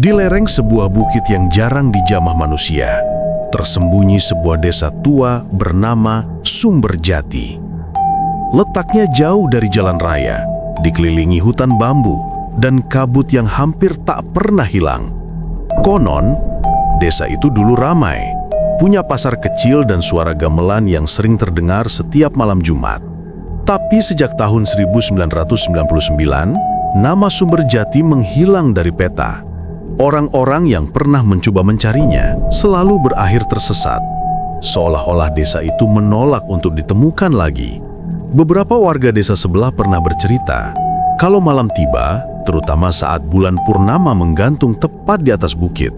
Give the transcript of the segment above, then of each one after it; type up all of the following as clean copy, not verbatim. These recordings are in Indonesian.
Di lereng sebuah bukit yang jarang dijamah manusia, tersembunyi sebuah desa tua bernama Sumberjati. Letaknya jauh dari jalan raya, dikelilingi hutan bambu dan kabut yang hampir tak pernah hilang. Konon, desa itu dulu ramai, punya pasar kecil dan suara gamelan yang sering terdengar setiap malam Jumat. Tapi sejak tahun 1999, nama Sumberjati menghilang dari peta. Orang-orang yang pernah mencoba mencarinya selalu berakhir tersesat, seolah-olah desa itu menolak untuk ditemukan lagi. Beberapa warga desa sebelah pernah bercerita, kalau malam tiba, terutama saat bulan purnama menggantung tepat di atas bukit,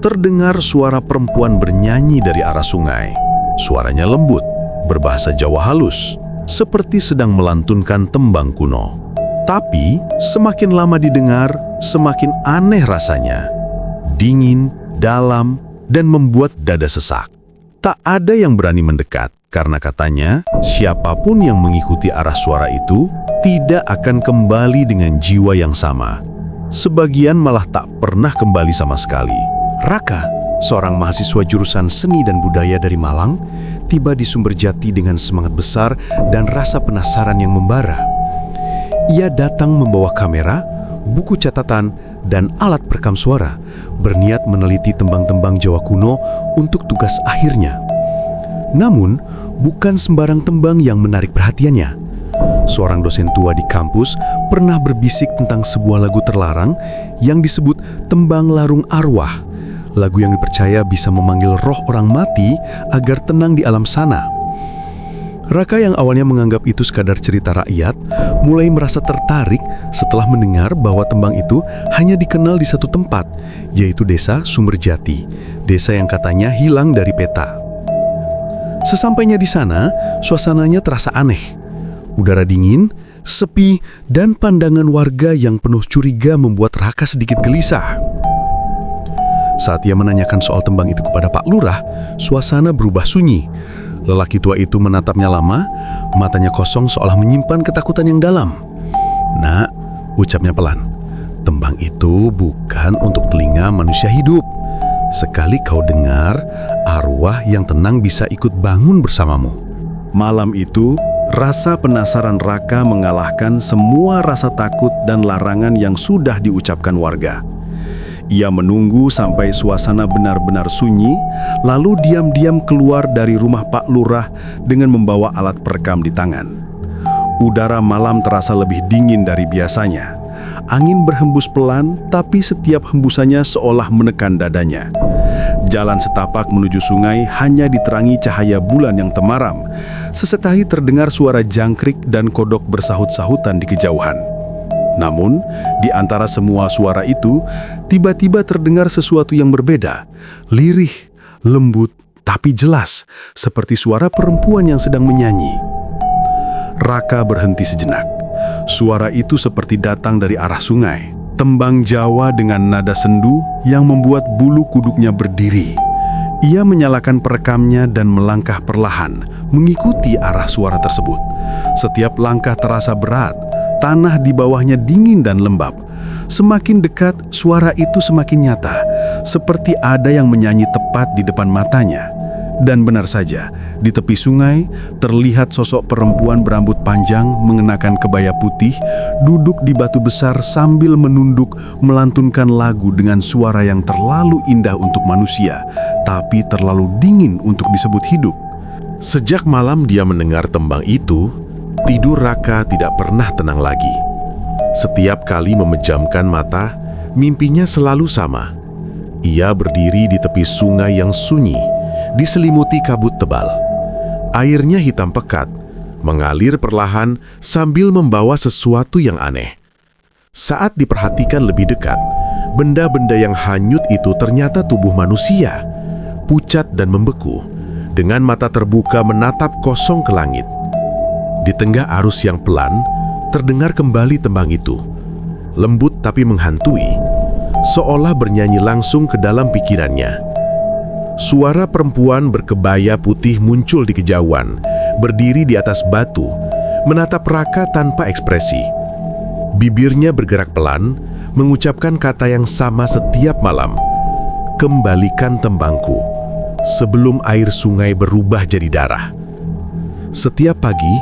terdengar suara perempuan bernyanyi dari arah sungai. Suaranya lembut, berbahasa Jawa halus, seperti sedang melantunkan tembang kuno. Tapi, semakin lama didengar, semakin aneh rasanya. Dingin, dalam, dan membuat dada sesak. Tak ada yang berani mendekat, karena katanya, siapapun yang mengikuti arah suara itu tidak akan kembali dengan jiwa yang sama. Sebagian malah tak pernah kembali sama sekali. Raka, seorang mahasiswa jurusan seni dan budaya dari Malang, tiba di Sumberjati dengan semangat besar dan rasa penasaran yang membara. Ia datang membawa kamera, buku catatan, dan alat perekam suara, berniat meneliti tembang-tembang Jawa kuno untuk tugas akhirnya. Namun, bukan sembarang tembang yang menarik perhatiannya. Seorang dosen tua di kampus pernah berbisik tentang sebuah lagu terlarang yang disebut Tembang Larung Arwah, lagu yang dipercaya bisa memanggil roh orang mati agar tenang di alam sana. Raka yang awalnya menganggap itu sekadar cerita rakyat, mulai merasa tertarik setelah mendengar bahwa tembang itu hanya dikenal di satu tempat, yaitu desa Sumberjati, desa yang katanya hilang dari peta. Sesampainya di sana, suasananya terasa aneh. Udara dingin, sepi, dan pandangan warga yang penuh curiga membuat Raka sedikit gelisah. Saat ia menanyakan soal tembang itu kepada Pak Lurah, suasana berubah sunyi. Lelaki tua itu menatapnya lama, matanya kosong seolah menyimpan ketakutan yang dalam. "Nak," ucapnya pelan, "tembang itu bukan untuk telinga manusia hidup. Sekali kau dengar, arwah yang tenang bisa ikut bangun bersamamu." Malam itu, rasa penasaran Raka mengalahkan semua rasa takut dan larangan yang sudah diucapkan warga. Ia menunggu sampai suasana benar-benar sunyi, lalu diam-diam keluar dari rumah Pak Lurah dengan membawa alat perekam di tangan. Udara malam terasa lebih dingin dari biasanya. Angin berhembus pelan, tapi setiap hembusannya seolah menekan dadanya. Jalan setapak menuju sungai hanya diterangi cahaya bulan yang temaram. Sesekali terdengar suara jangkrik dan kodok bersahut-sahutan di kejauhan. Namun, di antara semua suara itu, tiba-tiba terdengar sesuatu yang berbeda. Lirih, lembut, tapi jelas, seperti suara perempuan yang sedang menyanyi. Raka berhenti sejenak. Suara itu seperti datang dari arah sungai. Tembang Jawa dengan nada sendu yang membuat bulu kuduknya berdiri. Ia menyalakan perekamnya dan melangkah perlahan, mengikuti arah suara tersebut. Setiap langkah terasa berat. Tanah di bawahnya dingin dan lembab. Semakin dekat, suara itu semakin nyata, seperti ada yang menyanyi tepat di depan matanya. Dan benar saja, di tepi sungai, terlihat sosok perempuan berambut panjang mengenakan kebaya putih, duduk di batu besar sambil menunduk melantunkan lagu dengan suara yang terlalu indah untuk manusia, tapi terlalu dingin untuk disebut hidup. Sejak malam dia mendengar tembang itu, tidur Raka tidak pernah tenang lagi. Setiap kali memejamkan mata, mimpinya selalu sama. Ia berdiri di tepi sungai yang sunyi, diselimuti kabut tebal. Airnya hitam pekat, mengalir perlahan sambil membawa sesuatu yang aneh. Saat diperhatikan lebih dekat, benda-benda yang hanyut itu ternyata tubuh manusia, pucat dan membeku, dengan mata terbuka menatap kosong ke langit. Di tengah arus yang pelan, terdengar kembali tembang itu. Lembut tapi menghantui, seolah bernyanyi langsung ke dalam pikirannya. Suara perempuan berkebaya putih muncul di kejauhan, berdiri di atas batu, menatap Raka tanpa ekspresi. Bibirnya bergerak pelan, mengucapkan kata yang sama setiap malam. Kembalikan tembangku, sebelum air sungai berubah jadi darah. Setiap pagi,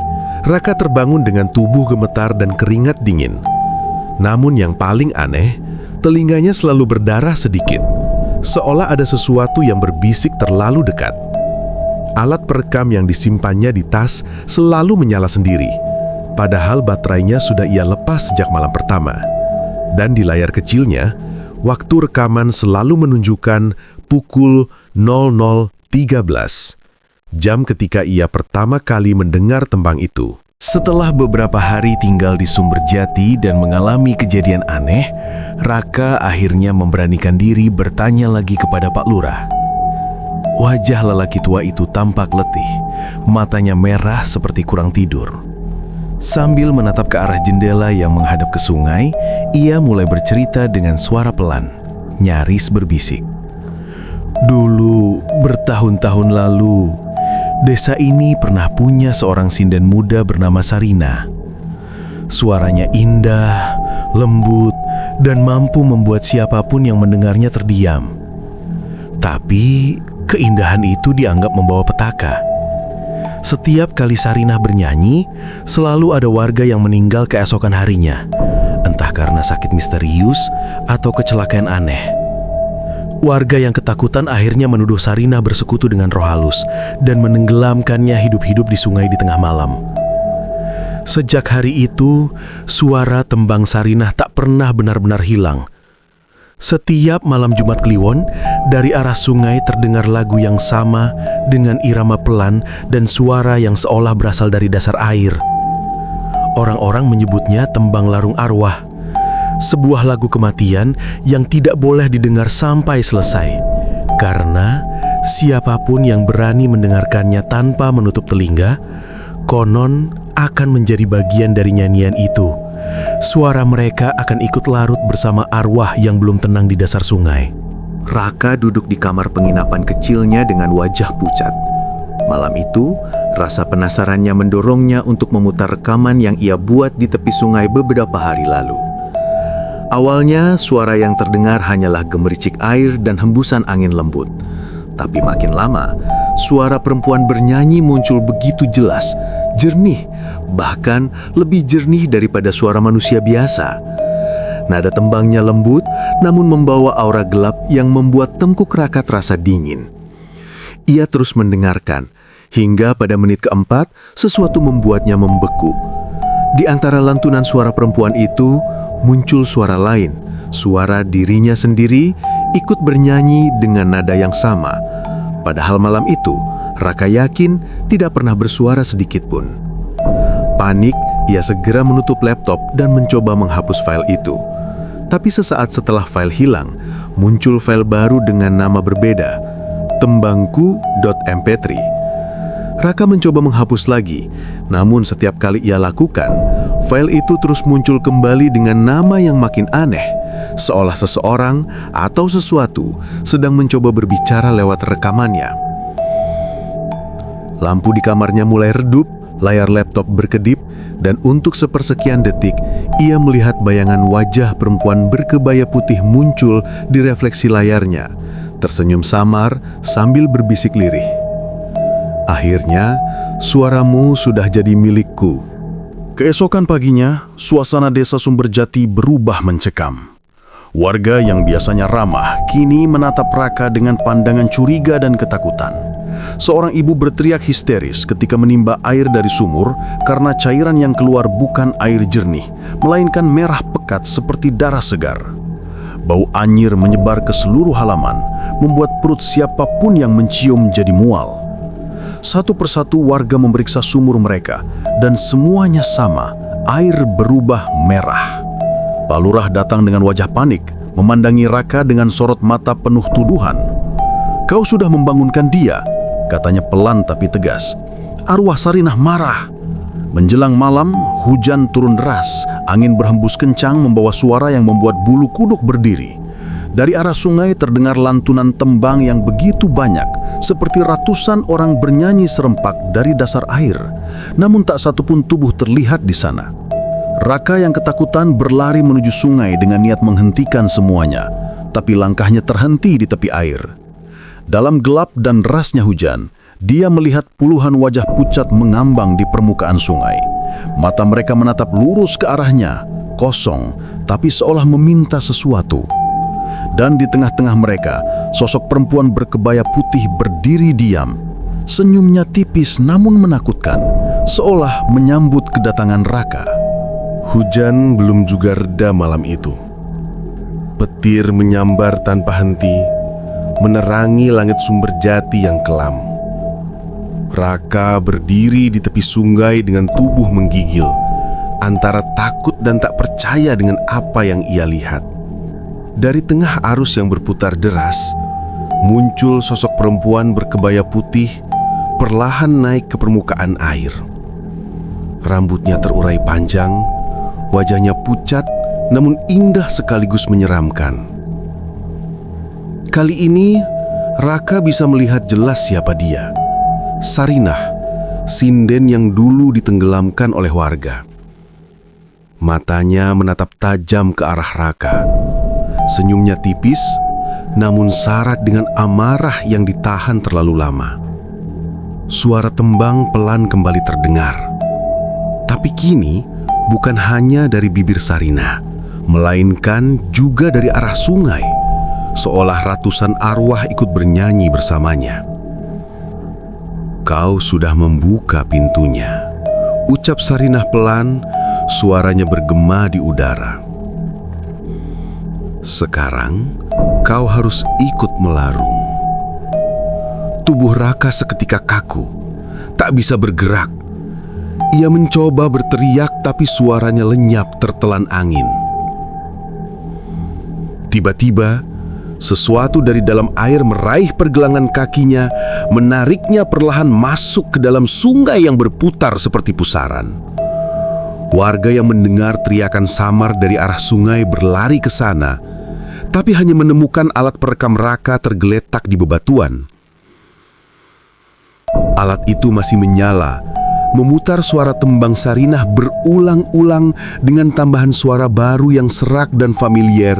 Raka terbangun dengan tubuh gemetar dan keringat dingin. Namun yang paling aneh, telinganya selalu berdarah sedikit, seolah ada sesuatu yang berbisik terlalu dekat. Alat perekam yang disimpannya di tas selalu menyala sendiri, padahal baterainya sudah ia lepas sejak malam pertama. Dan di layar kecilnya, waktu rekaman selalu menunjukkan pukul 00.13, jam ketika ia pertama kali mendengar tembang itu. Setelah beberapa hari tinggal di Sumberjati dan mengalami kejadian aneh, Raka akhirnya memberanikan diri bertanya lagi kepada Pak Lurah. Wajah lelaki tua itu tampak letih, matanya merah seperti kurang tidur. Sambil menatap ke arah jendela yang menghadap ke sungai, ia mulai bercerita dengan suara pelan, nyaris berbisik. Dulu, bertahun-tahun lalu, desa ini pernah punya seorang sinden muda bernama Sarina. Suaranya indah, lembut, dan mampu membuat siapapun yang mendengarnya terdiam. Tapi, keindahan itu dianggap membawa petaka. Setiap kali Sarinah bernyanyi, selalu ada warga yang meninggal keesokan harinya, entah karena sakit misterius atau kecelakaan aneh. Warga yang ketakutan akhirnya menuduh Sarinah bersekutu dengan roh halus dan menenggelamkannya hidup-hidup di sungai di tengah malam. Sejak hari itu, suara tembang Sarinah tak pernah benar-benar hilang. Setiap malam Jumat Kliwon, dari arah sungai terdengar lagu yang sama dengan irama pelan dan suara yang seolah berasal dari dasar air. Orang-orang menyebutnya tembang larung arwah, sebuah lagu kematian yang tidak boleh didengar sampai selesai, karena siapapun yang berani mendengarkannya tanpa menutup telinga, konon akan menjadi bagian dari nyanyian itu. Suara mereka akan ikut larut bersama arwah yang belum tenang di dasar sungai. Raka duduk di kamar penginapan kecilnya dengan wajah pucat. Malam itu, rasa penasarannya mendorongnya untuk memutar rekaman yang ia buat di tepi sungai beberapa hari lalu. Awalnya, suara yang terdengar hanyalah gemericik air dan hembusan angin lembut. Tapi makin lama, suara perempuan bernyanyi muncul begitu jelas, jernih, bahkan lebih jernih daripada suara manusia biasa. Nada tembangnya lembut, namun membawa aura gelap yang membuat tengkuk Raka terasa dingin. Ia terus mendengarkan, hingga pada menit keempat, sesuatu membuatnya membeku. Di antara lantunan suara perempuan itu, muncul suara lain, suara dirinya sendiri, ikut bernyanyi dengan nada yang sama. Padahal malam itu, Raka yakin tidak pernah bersuara sedikit pun. Panik, ia segera menutup laptop dan mencoba menghapus file itu. Tapi sesaat setelah file hilang, muncul file baru dengan nama berbeda, tembangku.mp3. Raka mencoba menghapus lagi, namun setiap kali ia lakukan, file itu terus muncul kembali dengan nama yang makin aneh, seolah seseorang atau sesuatu sedang mencoba berbicara lewat rekamannya. Lampu di kamarnya mulai redup, layar laptop berkedip, dan untuk sepersekian detik, ia melihat bayangan wajah perempuan berkebaya putih muncul di refleksi layarnya, tersenyum samar sambil berbisik lirih. Akhirnya, suaramu sudah jadi milikku. Keesokan paginya, suasana desa Sumberjati berubah mencekam. Warga yang biasanya ramah kini menatap Raka dengan pandangan curiga dan ketakutan. Seorang ibu berteriak histeris ketika menimba air dari sumur karena cairan yang keluar bukan air jernih, melainkan merah pekat seperti darah segar. Bau anyir menyebar ke seluruh halaman, membuat perut siapapun yang mencium jadi mual. Satu persatu warga memeriksa sumur mereka, dan semuanya sama, air berubah merah. Pak Lurah datang dengan wajah panik, memandangi Raka dengan sorot mata penuh tuduhan. "Kau sudah membangunkan dia," katanya pelan tapi tegas. "Arwah Sarinah marah." Menjelang malam, hujan turun deras, angin berhembus kencang membawa suara yang membuat bulu kuduk berdiri. Dari arah sungai terdengar lantunan tembang yang begitu banyak, seperti ratusan orang bernyanyi serempak dari dasar air. Namun tak satu pun tubuh terlihat di sana. Raka yang ketakutan berlari menuju sungai dengan niat menghentikan semuanya, tapi langkahnya terhenti di tepi air. Dalam gelap dan derasnya hujan, dia melihat puluhan wajah pucat mengambang di permukaan sungai. Mata mereka menatap lurus ke arahnya, kosong, tapi seolah meminta sesuatu. Dan di tengah-tengah mereka, sosok perempuan berkebaya putih berdiri diam. Senyumnya tipis namun menakutkan, seolah menyambut kedatangan Raka. Hujan belum juga reda malam itu. Petir menyambar tanpa henti, menerangi langit Sumberjati yang kelam. Raka berdiri di tepi sungai dengan tubuh menggigil, antara takut dan tak percaya dengan apa yang ia lihat. Dari tengah arus yang berputar deras, muncul sosok perempuan berkebaya putih, perlahan naik ke permukaan air. Rambutnya terurai panjang, wajahnya pucat, namun indah sekaligus menyeramkan. Kali ini, Raka bisa melihat jelas siapa dia. Sarinah, sinden yang dulu ditenggelamkan oleh warga. Matanya menatap tajam ke arah Raka. Senyumnya tipis, namun syarat dengan amarah yang ditahan terlalu lama. Suara tembang pelan kembali terdengar. Tapi kini, bukan hanya dari bibir Sarinah, melainkan juga dari arah sungai, seolah ratusan arwah ikut bernyanyi bersamanya. "Kau sudah membuka pintunya," ucap Sarinah pelan, suaranya bergema di udara. "Sekarang, kau harus ikut melarung." Tubuh Raka seketika kaku, tak bisa bergerak. Ia mencoba berteriak, tapi suaranya lenyap tertelan angin. Tiba-tiba, sesuatu dari dalam air meraih pergelangan kakinya, menariknya perlahan masuk ke dalam sungai yang berputar seperti pusaran. Warga yang mendengar teriakan samar dari arah sungai berlari ke sana, tapi hanya menemukan alat perekam Raka tergeletak di bebatuan. Alat itu masih menyala, memutar suara tembang Sarinah berulang-ulang dengan tambahan suara baru yang serak dan familiar.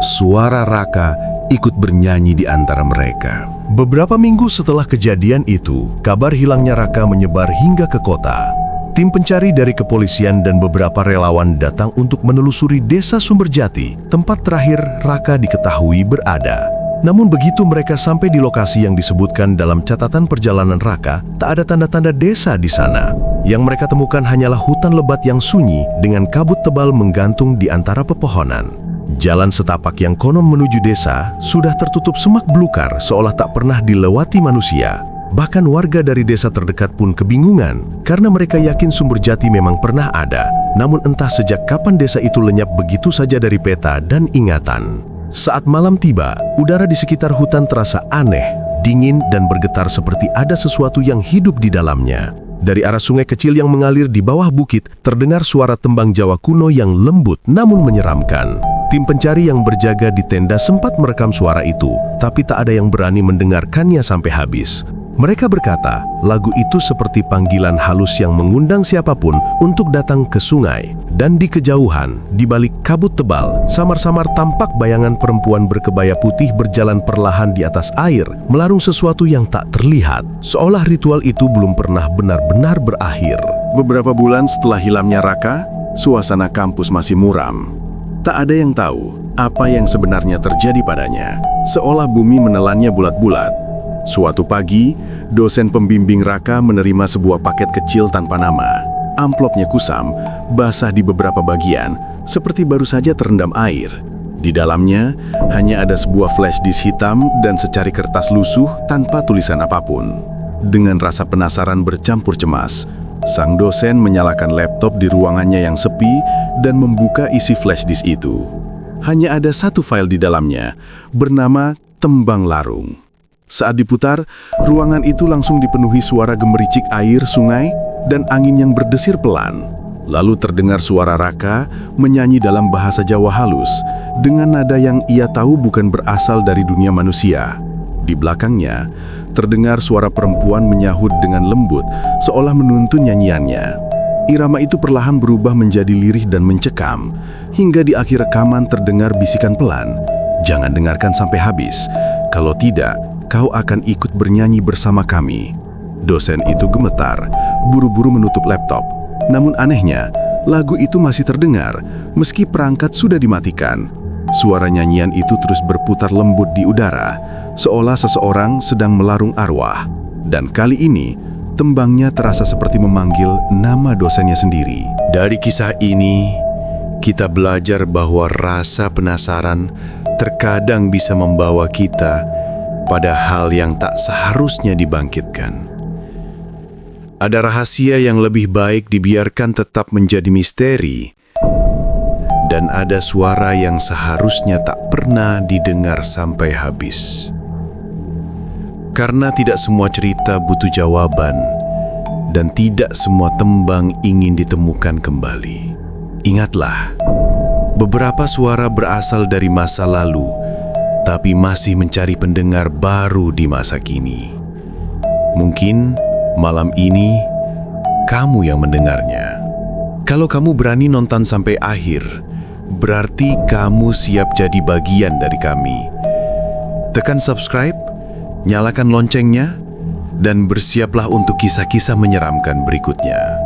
Suara Raka ikut bernyanyi di antara mereka. Beberapa minggu setelah kejadian itu, kabar hilangnya Raka menyebar hingga ke kota. Tim pencari dari kepolisian dan beberapa relawan datang untuk menelusuri desa Sumberjati, tempat terakhir Raka diketahui berada. Namun begitu mereka sampai di lokasi yang disebutkan dalam catatan perjalanan Raka, tak ada tanda-tanda desa di sana. Yang mereka temukan hanyalah hutan lebat yang sunyi dengan kabut tebal menggantung di antara pepohonan. Jalan setapak yang konon menuju desa sudah tertutup semak belukar seolah tak pernah dilewati manusia. Bahkan warga dari desa terdekat pun kebingungan karena mereka yakin Sumberjati memang pernah ada. Namun entah sejak kapan desa itu lenyap begitu saja dari peta dan ingatan. Saat malam tiba, udara di sekitar hutan terasa aneh, dingin dan bergetar seperti ada sesuatu yang hidup di dalamnya. Dari arah sungai kecil yang mengalir di bawah bukit, terdengar suara tembang Jawa kuno yang lembut namun menyeramkan. Tim pencari yang berjaga di tenda sempat merekam suara itu, tapi tak ada yang berani mendengarkannya sampai habis. Mereka berkata, lagu itu seperti panggilan halus yang mengundang siapapun untuk datang ke sungai. Dan di kejauhan, di balik kabut tebal, samar-samar tampak bayangan perempuan berkebaya putih berjalan perlahan di atas air, melarung sesuatu yang tak terlihat, seolah ritual itu belum pernah benar-benar berakhir. Beberapa bulan setelah hilangnya Raka, suasana kampus masih muram. Tak ada yang tahu apa yang sebenarnya terjadi padanya, seolah bumi menelannya bulat-bulat. Suatu pagi, dosen pembimbing Raka menerima sebuah paket kecil tanpa nama. Amplopnya kusam, basah di beberapa bagian, seperti baru saja terendam air. Di dalamnya, hanya ada sebuah flash disk hitam dan secari kertas lusuh tanpa tulisan apapun. Dengan rasa penasaran bercampur cemas, sang dosen menyalakan laptop di ruangannya yang sepi dan membuka isi flash disk itu. Hanya ada satu file di dalamnya, bernama Tembang Larung. Saat diputar, ruangan itu langsung dipenuhi suara gemericik air sungai dan angin yang berdesir pelan. Lalu terdengar suara Raka menyanyi dalam bahasa Jawa halus, dengan nada yang ia tahu bukan berasal dari dunia manusia. Di belakangnya, terdengar suara perempuan menyahut dengan lembut, seolah menuntun nyanyiannya. Irama itu perlahan berubah menjadi lirih dan mencekam, hingga di akhir rekaman terdengar bisikan pelan, "Jangan dengarkan sampai habis, kalau tidak, kau akan ikut bernyanyi bersama kami." Dosen itu gemetar, buru-buru menutup laptop. Namun anehnya, lagu itu masih terdengar, meski perangkat sudah dimatikan. Suara nyanyian itu terus berputar lembut di udara, seolah seseorang sedang melarung arwah. Dan kali ini, tembangnya terasa seperti memanggil nama dosennya sendiri. Dari kisah ini, kita belajar bahwa rasa penasaran terkadang bisa membawa kita pada hal yang tak seharusnya dibangkitkan. Ada rahasia yang lebih baik dibiarkan tetap menjadi misteri, dan ada suara yang seharusnya tak pernah didengar sampai habis. Karena tidak semua cerita butuh jawaban, dan tidak semua tembang ingin ditemukan kembali. Ingatlah, beberapa suara berasal dari masa lalu, tapi masih mencari pendengar baru di masa kini. Mungkin malam ini kamu yang mendengarnya. Kalau kamu berani nonton sampai akhir, berarti kamu siap jadi bagian dari kami. Tekan subscribe, nyalakan loncengnya, dan bersiaplah untuk kisah-kisah menyeramkan berikutnya.